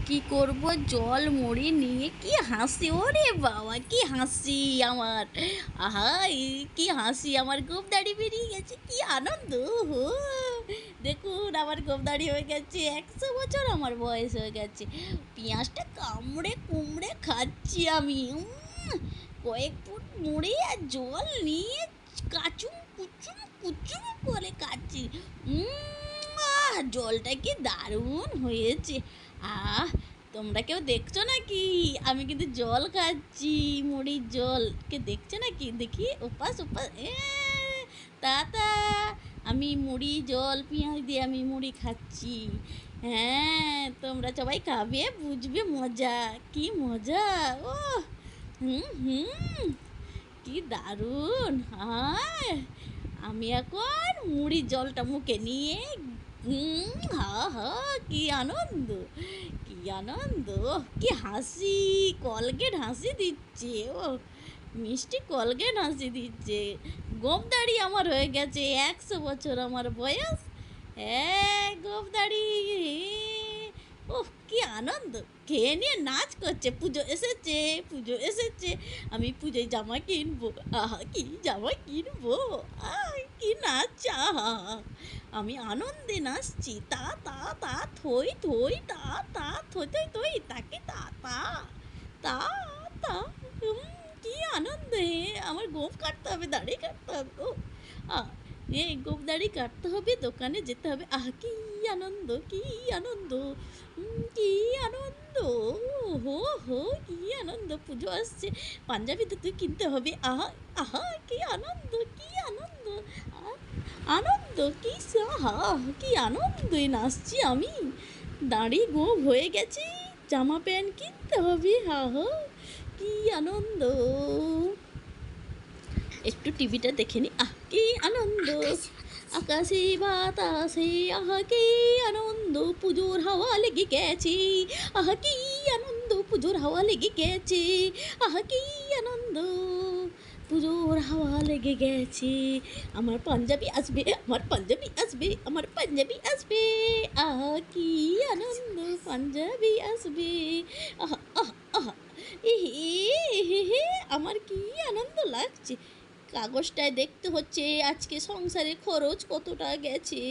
কি করব, জল মুড়ি নিয়ে কি হাসি, ওরে বাবা কি হাসি আমার। আহা, কি হাসি, আমার গোঁফ দাড়ি বেরিয়ে গেছে, কি আনন্দ। হো, দেখুন আমার গোঁফ দাড়ি হয়ে গেছে, 100 বছর আমার বয়স হয়ে গেছে। পেঁয়াজটা কামড়ে কুমড়ে খাচ্ছি আমি। কয়েক ফুট মুড়ি আর জল নিয়ে কাচুম কুচুম কুচুম করে খাচ্ছি। জলটা কি দারুণ হয়েছে। আহ, তোমরা কেউ দেখছো নাকি? আমি কিন্তু জল খাচ্ছি, মুড়ির জল। কে দেখছো নাকি? দেখি ওপাস ওপাস। তাতা, আমি মুড়ি জল পেঁয়াজ দিয়ে আমি মুড়ি খাচ্ছি। হ্যাঁ, তোমরা সবাই খাবে, বুঝবে মজা, কি মজা। ও হুম হুম, কি দারুণ। হ্যাঁ, আমি এখন মুড়ির জলটা মুখে নিয়ে হা হা, কি আনন্দ, কি আনন্দ, কি হাসি, কলগেট হাসি দিচ্ছে। ও মিষ্টি কলগেট হাসি দিচ্ছে। গোঁফ দাড়ি আমার হয়ে গেছে, 100 বছর আমার বয়স। হ্যাঁ, গোঁফ দাড়ি। ওহ, কি আনন্দ। খেয়ে নিয়ে নাচ করছে। পুজো এসেছে, পুজো এসেছে, আমি পুজোয় জামা কিনবো। আহা, কি জামা কিনবো, কি নাচ। আহা, আমি আনন্দে নাচছি। তা তা তা থই থই, তা তা থই থই থই, তাকে তা তা তা তা। কি আনন্দ হে। আমার গোঁফ কাটতে হবে, দাড়ি কাটতে হবে। ও এই গোঁফ দাড়ি কাটতে হবে, দোকানে যেতে হবে। কি আনন্দ, কি আনন্দ, কি আনন্দ। হো হো, কি আনন্দ। পুজো আসছে, পাঞ্জাবি তো তুই কিনতে হবে। আহা আহা, কি আনন্দ, কি আনন্দ। আনন্দ কি, আহা কি আনন্দে নাচছি আমি। দাড়ি গোঁফ হয়ে গেছে, জামা প্যান্ট কিনতে হবে। আহা, কি আনন্দ। একটু টিভিটা দেখে নি। কি আনন্দ। আকাশে বাতাসে কি আনন্দ, পুজোর হাওয়া লেগে গেছে। কি আনন্দ, পুজোর হাওয়া লেগে গেছে। কি আনন্দ, পুজোর হাওয়া লেগে গেছে। আমার পাঞ্জাবি আসবে, আমার পাঞ্জাবি আসবে, আমার পাঞ্জাবি আসবে। কি আনন্দ, পাঞ্জাবি আসবে। আহা আহা আহা, হে, আমার কি আনন্দ লাগছে। কাগজটায় দেখতে হচ্ছে আজকে সংসারে খরচ কতটা গেছে।